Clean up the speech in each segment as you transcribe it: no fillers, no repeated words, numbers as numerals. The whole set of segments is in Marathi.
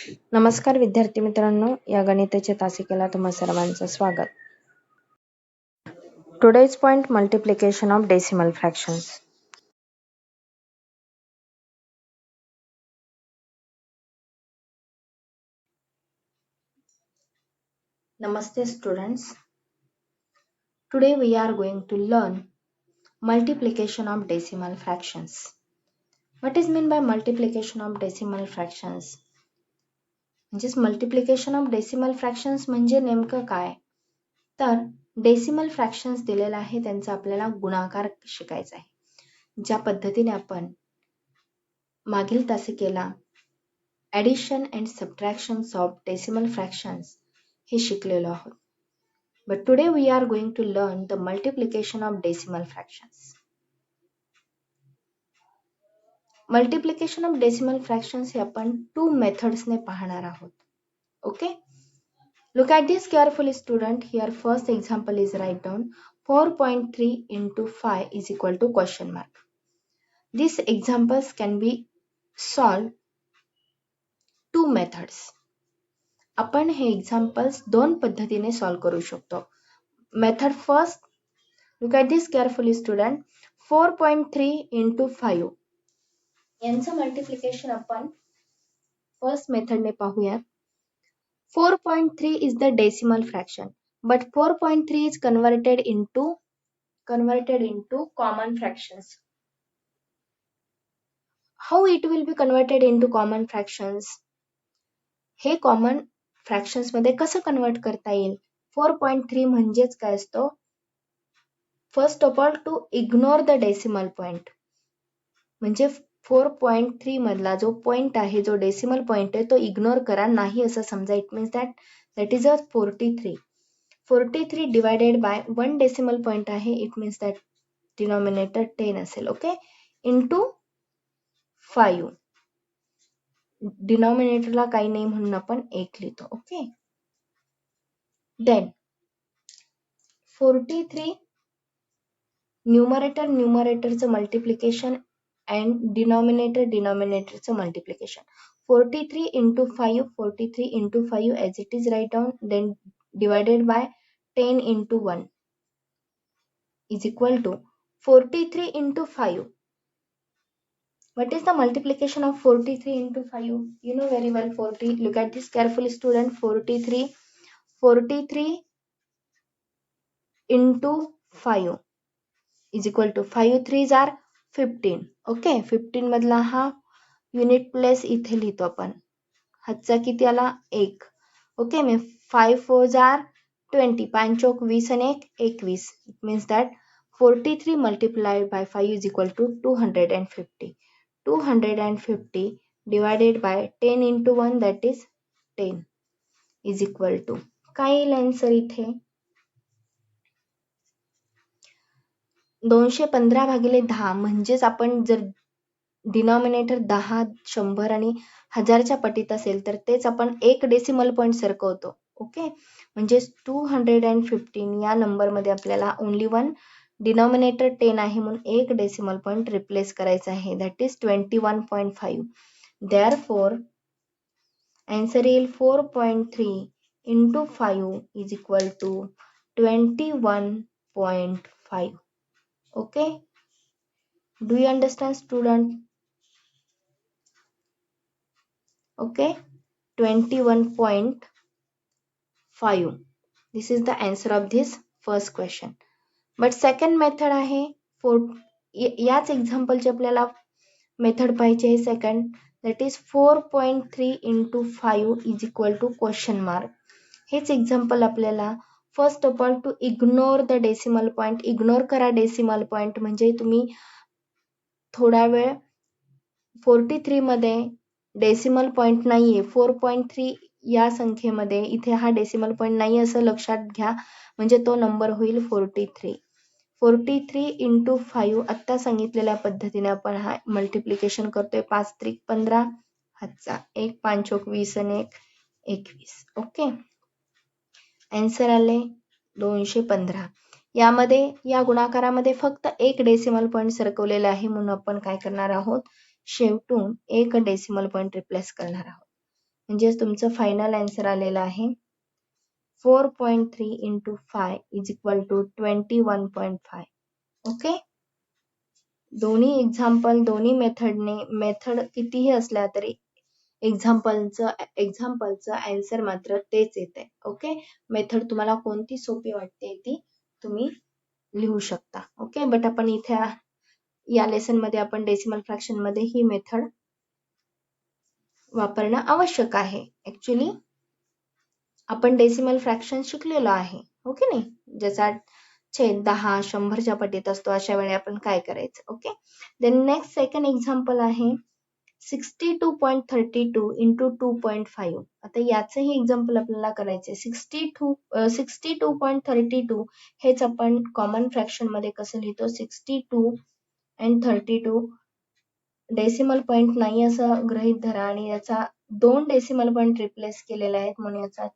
नमस्कार विद्यार्थी मित्रांनो, या गणिताच्या तासिकेला तुम्हा सर्वांचं स्वागत. Today's point multiplication of decimal fractions. Namaste students. Today we are going to learn multiplication of decimal fractions. What is mean by multiplication of decimal fractions? म्हणजेच मल्टिप्लिकेशन ऑफ डेसिमल फ्रॅक्शन्स म्हणजे नेमकं काय? तर डेसिमल फ्रॅक्शन्स दिलेला आहे त्यांचा आपल्याला गुणाकार शिकायचा आहे. ज्या पद्धतीने आपण मागील तासिकेला addition and subtractions of decimal fractions हे शिकलेलो आहोत. But today we are going to learn the multiplication of decimal fractions. Multiplication of decimal fractions हे आपण 2 methods ने पाहणार आहोत. Okay? Look at this carefully student. Here first example is write down 4.3 into 5 is equal to question mark. These examples can be solved 2 methods. आपण हे एक्झाम्पल्स 2 पद्धतीने सॉल्व करू शकतो. Method first, look at this carefully student. 4.3 into 5 यांचं मल्टिप्लिकेशन आपण फर्स्ट मेथडने पाहूया. 4.3 is the decimal fraction, but 4.3 is converted into common fractions. How it will be converted into common fractions? हे कॉमन फ्रॅक्शन्स मध्ये कसं कन्वर्ट करता येईल? 4.3 म्हणजेच काय असतो? First of all to ignore the decimal point. म्हणजे 4.3 मधला जो पॉइंट आहे, जो डेसिमल पॉइंट आहे, तो इग्नोर करा, नाही असं समजा. It means that is a 43. 43 divided by 1 decimal point आहे. इट मीन्स दॅट डिनॉमिनेटर 10 असेल. Okay, into 5. डिनॉमिनेटरला काही नाही म्हणून आपण 1 लिहितो. ओके, देन 43 न्यूमरेटरचं मल्टिप्लिकेशन अँड डिनॉमिनेटरचं multiplication. 43 into 5, 43 into 5 as it is write down, then divided by 10 into 1 is equal to 43 into 5. What is the multiplication of 43 into 5? You know very well 40. Look at this carefully student. 43 into 5 is equal to 5 3s are 15. Okay, 15 मधला हा युनिट प्लेस इथे लिहितो आपण. हातचा किती आला? 1. Okay, me 5 4s are 20. 5 चौक 20 आणि 1 21. It means that 43 multiplied by 5 is equal to 250. 250 divided by 10 into 1 that is 10 is equal to काय येईल आन्सर इथे? 215 भागिले 10. म्हणजेच आपण जर डिनॉमिनेटर 10, 100 आणि 1000च्या पटीत असेल तर तेच आपण 1 डेसिमल पॉइंट सरकवतो. ओके, म्हणजे 215 या नंबरमध्ये आपल्याला ओनली 1 डिनॉमिनेटर 10 आहे म्हणून 1 डेसिमल पॉइंट रिप्लेस करायचा आहे. That is 21.5. देअरफॉर आन्सर येईल 4.3 into 5 is equal to 21.5. Okay, do you understand student? Okay, 21.5. This is the answer of this first question. But second method आहे याच एक्झाम्पलची आपल्याला मेथड पाहिजे आहे second. That is 4.3 into 5 is equal to question mark. हेच एक्झाम्पल आपल्याला first of all to ignore the decimal point. Ignore करा डेसिमल पॉइंट. म्हणजे तुम्ही थोडा वेळ 43 मध्ये डेसिमल पॉइंट नाहीये, 4.3 या संख्येमध्ये इथे हा डेसिमल पॉइंट नाही असं लक्षात घ्या. म्हणजे तो नंबर होईल 43. 43 into 5 आत्ता सांगितलेल्या पद्धतीने आपण हा मल्टिप्लिकेशन करतोय. 5 त्रिक 15, हातचा 1, 5 चौक 20 आणि 1 21. ओके, आन्सर आले 215. यामध्ये या गुणाकारामध्ये फक्त 1 डेसिमल पॉइंट सरकवलेला आहे म्हणून आपण काय करणार आहोत? शेवटून 1 डेसिमल पॉइंट रिप्लेस करणार आहोत. म्हणजेच तुमचं फायनल आन्सर आलेलं आहे 4.3 into 5 is equal to 21.5. Okay, दोन्ही एक्झाम्पल दोन्ही मेथड कितीही असल्या तरी एक्झाम्पलचं आन्सर मात्र तेच येते. ओके, मेथड तुम्हाला कोणती सोपी वाटते ती तुम्ही लिहू शकता. ओके, बट आपण इथे या लेसन मध्ये आपण डेसिमल फ्रॅक्शन मध्ये ही मेथड वापरणं आवश्यक आहे. ऍक्च्युली आपण डेसिमल फ्रॅक्शन शिकलेलो आहे, हो की नाही, ज्याचा छेद 10 100च्या पटीत असतो. अशा वेळी आपण काय करायचं. Okay, then next second example आहे 62.32 into 2.5. आता याचंही एक्झाम्पल आपल्याला करायचंय. 62.32 हेच आपण कॉमन फ्रॅक्शन मध्ये कसं लिहितो, 62 and 32 डेसिमल पॉइंट नाही असं गृहीत धरा आणि याचा 2 डेसिमल पॉइंट रिप्लेस केलेले आहेत म्हणून याचा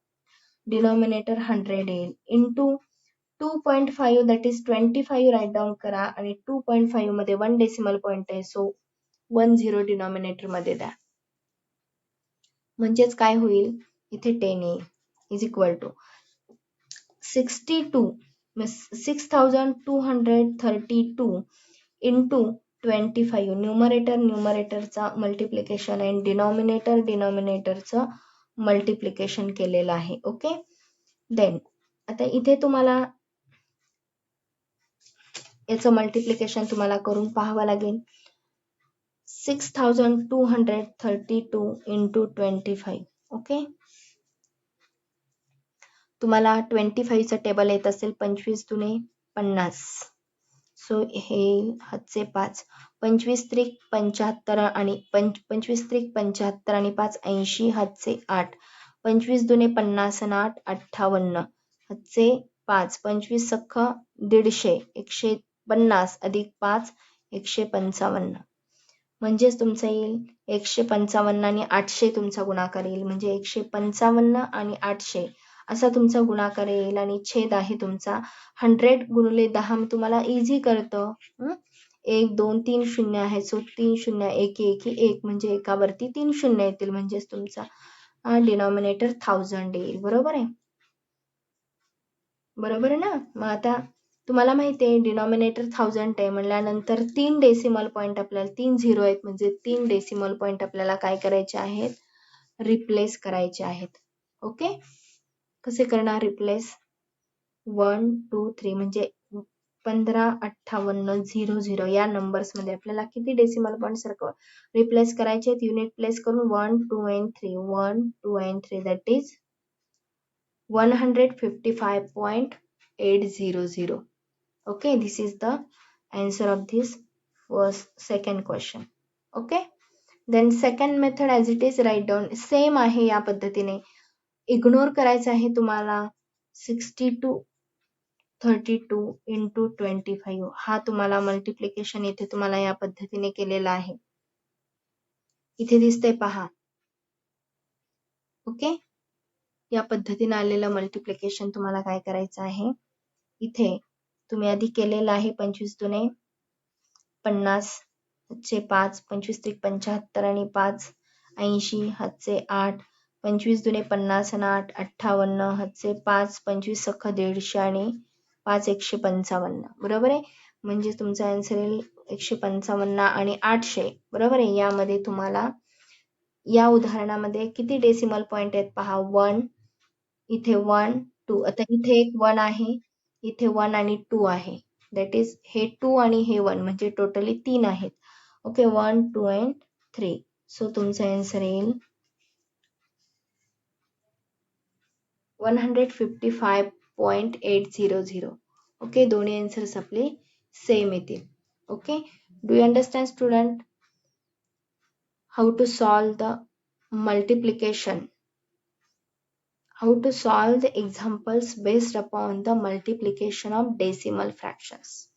डिनॉमिनेटर 100 येईल. Into 2.5 that is 25 write down करा आणि 2.5 मध्ये 1 डेसिमल पॉइंट आहे, सो 10 डिनॉमिनेटर मध्ये द्या. म्हणजेच काय होईल, इथे 10 येईल इज इक्वल टू 6232 इंटू 25. न्यूमरेटरचा मल्टिप्लिकेशन आणि डिनॉमिनेटरचं मल्टिप्लिकेशन केलेलं आहे. ओके, देन आता इथे तुम्हाला याचं मल्टिप्लिकेशन तुम्हाला करून पाहावं लागेल. 6232 इंटू 25. ओके, तुम्हाला 25चं टेबल येत असेल 25 दुने 50, सो हे हातचे 5, 25 त्रिक 75 आणि 25 त्रिक 75 आणि 5 80, हातचे 8, 25 दुने 50 आणि 8 58, हातचे 5, 25 सख्ख 150, 150 अधिक 5 155. म्हणजेच तुमचा येईल 155 आणि 800 तुमचा गुणाकार येईल. म्हणजे 155 आणि 800 असा तुमचा गुणाकार येईल आणि छेद आहे तुमचा 100 गुणिले 10 तुम्हाला इझी करतं. 1 2 3 शून्य आहे, सो 3 शून्य 1 1 1 म्हणजे एकावरती 3 शून्य येतील. म्हणजेच तुमचा डिनॉमिनेटर 1000 येईल. बरोबर आहे, बरोबर आहे ना. मग आता तुम्हाला माहिती आहे डिनॉमिनेटर 1000 आहे म्हणल्यानंतर 3 डेसिमल पॉइंट आपल्याला 3 झिरो आहेत, म्हणजे 3 डेसिमल पॉइंट आपल्याला काय करायचे आहेत, रिप्लेस करायचे आहेत. ओके, कसे करणार रिप्लेस, 1 2 3 म्हणजे 15 58 00 या नंबर्स मध्ये आपल्याला किती डेसिमल पॉइंट सारखं रिप्लेस करायचे, युनिट प्लेस करून 1 2 and 3 1 2 and 3 that is 155.800. Okay, this is the answer of this second question. Okay, then second method as it is, write down same आहे. या पद्धतीने इग्नोर करायचं आहे तुम्हाला 6232 into 25 हा तुम्हाला मल्टिप्लिकेशन इथे तुम्हाला या पद्धतीने केलेला आहे. इथे दिसतंय पहा. ओके, या पद्धतीने आलेलं मल्टिप्लिकेशन तुम्हाला काय करायचं आहे, इथे तुम्ही आधी केलेलं आहे 25 दुने 50 हातचे 5, 25 त्रिक 75 आणि 5 80, हातचे 8, 25 दुने 50 आणि 8 58, हातचे 5, 25 सख्ख 150 आणि 5 155. बरोबर आहे, म्हणजे तुमचा आन्सर येईल 155 आणि 800. बरोबर आहे, यामध्ये तुम्हाला या उदाहरणामध्ये किती डेसिमल पॉइंट आहेत पहा, 1 इथे 1 2, आता इथे एक 1 आहे, इथे 1 आणि 2 आहे, दॅट इज हे 2 आणि हे 1 म्हणजे टोटली 3 आहेत. ओके, 1 2 and 3, सो तुमचा आन्सर येईल 155.800. ओके, दोन्ही आन्सर्स आपले सेम येतील. Okay, do you understand student how to solve the multiplication, how to solve the examples based upon the multiplication of decimal fractions.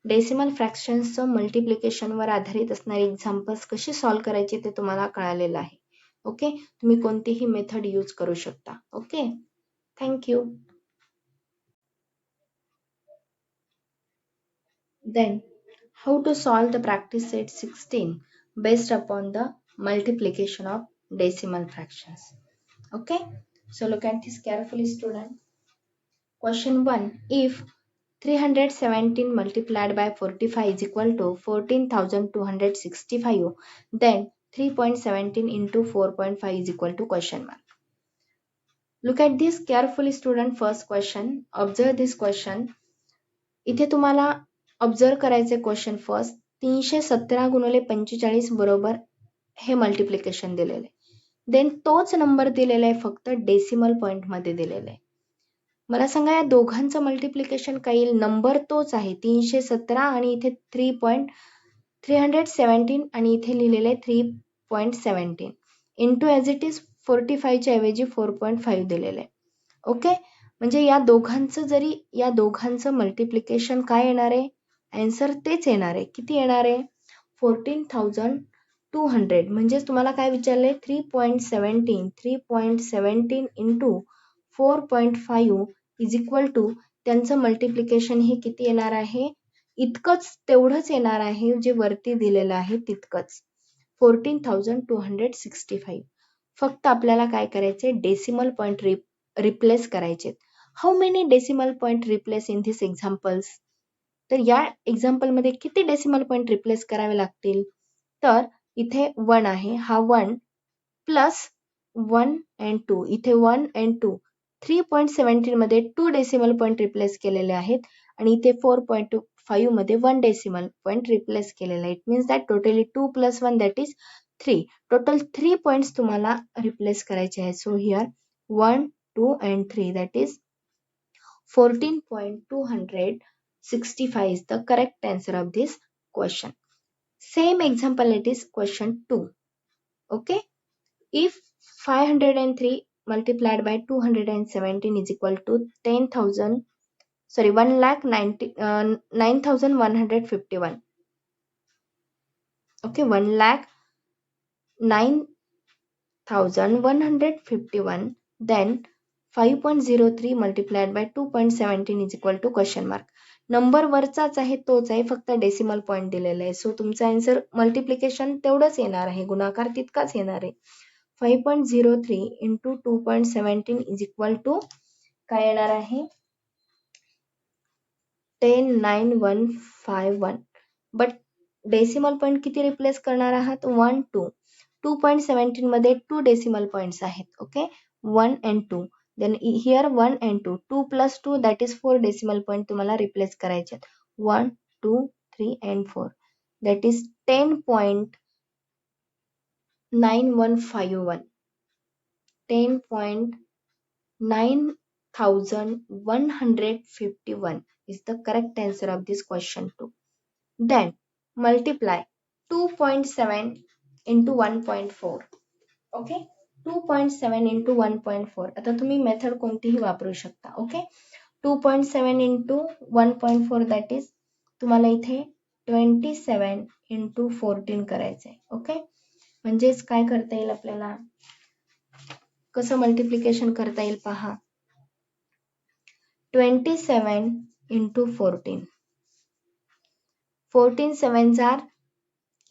Decimal फ्रॅक्शन्सचं मल्टिप्लिकेशनवर आधारित असणारे एक्झाम्पल्स कशी सॉल्व्ह करायचे ते तुम्हाला कळालेलं आहे. ओके, तुम्ही कोणतीही मेथड यूज करू शकता. Okay, thank you. Then how to solve the practice set 16 based upon the multiplication of decimal fractions. Okay, so look at this carefully, student. Question 1. If 317 multiplied by 45 is equal to 14,265, then 3.17 into 4.5 is equal to question mark. Look at this carefully, student. First question. Observe this question. इथे तुम्हाला ऑब्झर्व करायचे क्वेश्चन फर्स्ट. 317 गुणिले 45 बरोबर हे मल्टिप्लिकेशन दिलेलं आहे. देन तोच नंबर दिलेला आहे, फक्त डेसिमल पॉईंट मध्ये दिलेला आहे. मला सांगा या दोघांचं मल्टिप्लिकेशन काय येईल? नंबर तोच आहे 317 आणि इथे 3.317 आणि इथे लिहिलेलं आहे 3.17 इंटू ॲज इट इज 45 च्या ऐवजी 4.5 दिलेलं आहे. ओके, म्हणजे या दोघांचं मल्टिप्लिकेशन काय येणार आहे? आन्सर तेच येणार आहे. किती येणार आहे? 14,200. म्हणजेच तुम्हाला काय विचारलंय? 3.17 इंटू 4.5 इज इक्वल टू त्यांचं मल्टिप्लिकेशन हे किती येणार आहे? इतकंच, तेवढंच येणार आहे जे वरती दिलेलं आहे तितकंच, 14,265. फक्त आपल्याला काय करायचे? डेसिमल पॉईंट रिप्लेस करायचे. How many decimal point replace in this examples? तर या एक्झाम्पलमध्ये किती डेसिमल पॉईंट रिप्लेस करावे लागतील? तर इथे 1 आहे, हा 1 प्लस 1 अँड 2, इथे 1 अँड 2, 3.17 मध्ये 2 डेसिमल पॉईंट रिप्लेस केलेले आहेत आणि इथे 4.5 मध्ये 1 डेसिमल पॉईंट रिप्लेस केलेला आहे. It means that totally 2 + 1 that is 3. Total 3 points तुम्हाला रिप्लेस करायचे आहेत. So here 1, 2 and 3, that is 14.265 is the correct answer of this question. Same example, it is question 2. Okay, if 503 multiplied by 217 is equal to 9,151. Okay, 1,09,151, then 5.03 multiplied by 2.17 is equal to question mark. Number वरचाच आहे, तोच आहे, फक्त डेसिमल पॉईंट दिलेला आहे. सो तुमचा आन्सर मल्टिप्लिकेशन तेवढंच येणार आहे, गुणाकार तितकाच येणार आहे. 5.03 इंटू 2.17 इज इक्वल टू काय येणार आहे? 10,9,151. बट डेसिमल पॉईंट किती रिप्लेस करणार आहात? 1, 2. 2.17 मध्ये 2 डेसिमल पॉईंट्स आहेत. Okay, 1 and 2. Then here 1 and 2, 2 + 2 that is 4 decimal point तुम्हाला रिप्लेस करायचे आहेत. 1, 2, 3 and 4 that is 10.9151. 10.9151 is the correct answer of this question 2. Then multiply 2.7 into 1.4. Okay, 2.7 into 1.4. आता तुम्ही मेथड कोणतीही वापरू शकता. ओके, 2.7 into 1.4 दॅट इज तुम्हाला इथे 27 into 14 करायचंय. ओके, म्हणजेच काय करता येईल आपल्याला? कसं मल्टिप्लिकेशन करता येईल पहा. 27 into 14. 14 7 जार,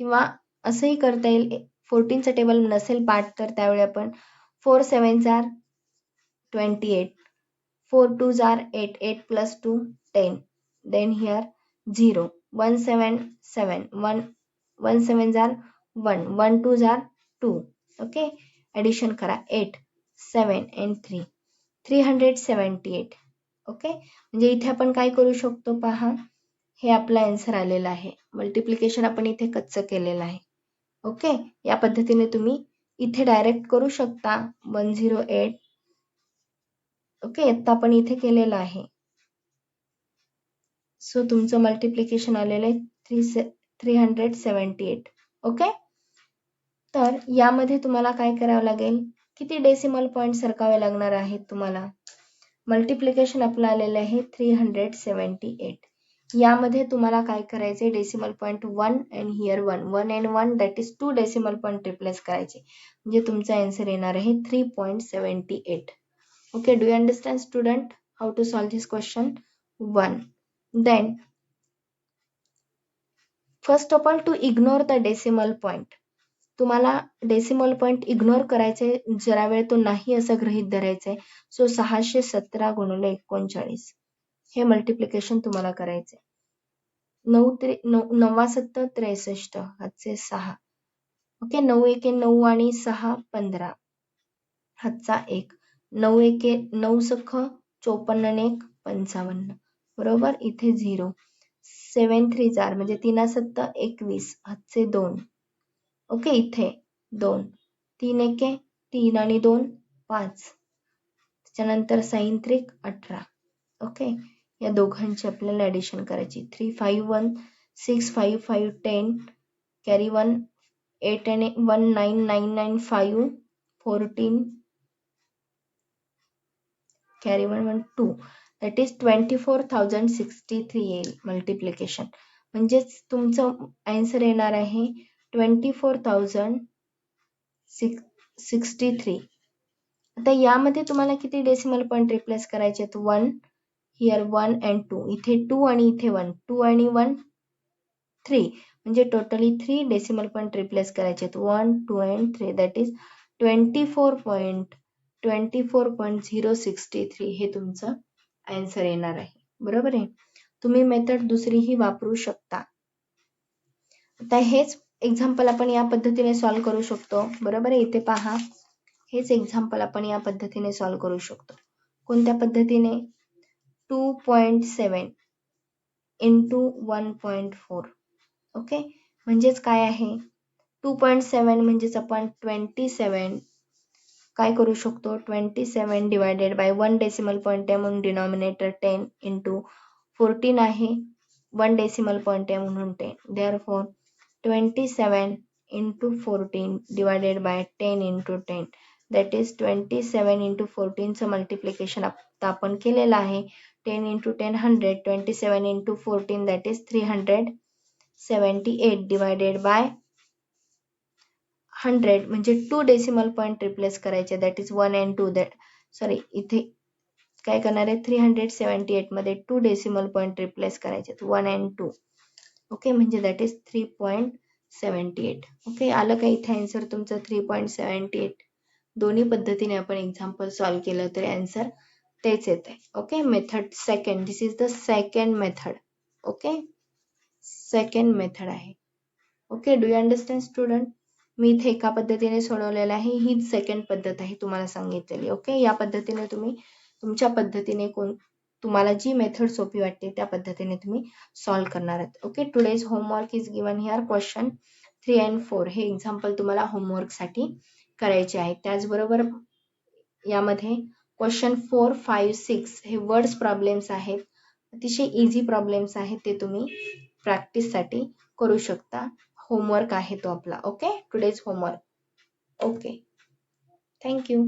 किंवा असंही करता येईल. 14चं टेबल नसेल पाठ तर त्यावेळी आपण 4 7 जार 28, 4 2 जार 8, 8 + 2 10. देन हिअर 0, 1 7 7, 1 7 जार 1, 1 2 जार 2. ओके, ॲडिशन करा 8 7 and 3, 378. ओके, म्हणजे इथे आपण काय करू शकतो पहा, हे आपला आन्सर आलेला आहे. मल्टिप्लिकेशन आपण इथे कच्चं केलेलं आहे. ओके, या पद्धतीने तुम्ही इथे डायरेक्ट करू शकता. 108. ओके, आता आपण इथे केलेलं आहे. सो तुमचं मल्टिप्लिकेशन आलेलं आहे 378. ओके, तर यामध्ये तुम्हाला काय करावं लागेल? किती डेसिमल पॉईंट सरकावे लागणार आहेत तुम्हाला? मल्टिप्लिकेशन आपलं आलेलं आहे 378. यामध्ये तुम्हाला काय करायचे? Decimal point 1 and here 1, 1 and 1 that is 2 decimal point replace करायचे. म्हणजे तुमचा आन्सर येणार आहे 3.78. Okay, do you understand student how to solve this question? 1. Then first of all to ignore the decimal point. तुम्हाला डेसिमल पॉईंट इग्नोर करायचे, जरा वेळ तो नाही असं गृहीत धरायचंय. सो 617 गुणिले 39 हे मल्टिप्लिकेशन तुम्हाला करायचंय. 9 7 63 हातचे 6. ओके, 9 एके 9 आणि 6 15 हातचा 1. 9 एके 9 सख 54 आणि 1 55 बरोबर. इथे 0. 7 3 4 म्हणजे 3 7 21 हातचे 2. ओके, इथे 2. 3 एके 3 आणि 2 5. त्याच्यानंतर 6 त्रिक 18. ओके, या दोघांची आपल्याला ॲडिशन करायची. 3 5 1 6 5 5 10 कॅरी 1 8 आणि 1 9 9 9 5 14 कॅरी 1 1 2 दॅट इज 24,063 येईल मल्टिप्लिकेशन. म्हणजेच तुमचं आन्सर येणार आहे 24,063. आता यामध्ये तुम्हाला किती डेसिमल पॉईंट रिप्लेस करायचे आहेत? 1 हिअर 1 अँड 2. इथे 2 आणि इथे 1. 2 आणि 1 3 म्हणजे टोटली 3 डेसिमल पॉईंट रिप्लेस करायचे आहेत. 1 2 अँड 3 दॅट इज 24.063 हे तुमचं आन्सर येणार आहे. बरोबर आहे. तुम्ही मेथड दुसरीही वापरू शकता. आता हेच एक्झाम्पल आपण या पद्धतीने सॉल्व्ह करू शकतो. बरोबर आहे. इथे पहा, हेच एक्झाम्पल आपण या पद्धतीने सॉल्व्ह करू शकतो. कोणत्या पद्धतीने? 2.7 इंटू 1.4. ओके, म्हणजेच काय आहे? 2.7 म्हणजेच आपण 27 काय करू शकतो? 27 डिवायडेड बाय 1 डेसिमल पॉईंट आहे म्हणून डिनॉमिनेटर 10 इंटू 14 आहे. 1 डेसिमल पॉईंट आहे म्हणून 10. Therefore 27 into 14 divided by 10 into 10 that is 27 into 14चं मल्टिप्लिकेशन आता आपण केलेलं आहे. 10 into 10 100. 27 into 14 that is 378 divided by 100 म्हणजे 2 डेसिमल पॉईंट रिप्लेस करायचे दॅट इज 1 अँड 2. सॉरी, इथे काय करणार आहे? 378 मध्ये 2 डेसिमल पॉईंट रिप्लेस करायचे 1 अँड 2. ओके, म्हणजे दॅट इज 3.78. ओके, आलं का इथे आन्सर तुमचं 3.78. दोन्ही पद्धतीने आपण एक्झाम्पल सॉल्व्ह केलं तरी आन्सर तेच येते. Okay, method second, this is the second method. Okay, second method आहे. Okay, do you understand student? मी इथे एका पद्धतीने सोडवलेलं आहे. ही सेकंड पद्धत आहे तुम्हाला सांगितलेली. ओके, या पद्धतीने तुम्ही तुमच्या पद्धतीने तुम्हाला जी मेथड सोपी वाटते त्या पद्धतीने तुम्ही सॉल्व्ह करणार आहात. Okay, today's homework is given here. Question 3 and 4 हे एक्झाम्पल तुम्हाला होमवर्कसाठी करायचे आहे. त्याचबरोबर यामध्ये क्वेश्चन 4 5 6 हे वर्ड्स प्रॉब्लेम्स आहेत. अतिशय इझी प्रॉब्लेम्स आहेत, ते तुम्ही प्रॅक्टिससाठी करू शकता. होमवर्क आहे तो आपला. Okay, today's homework. Okay, thank you.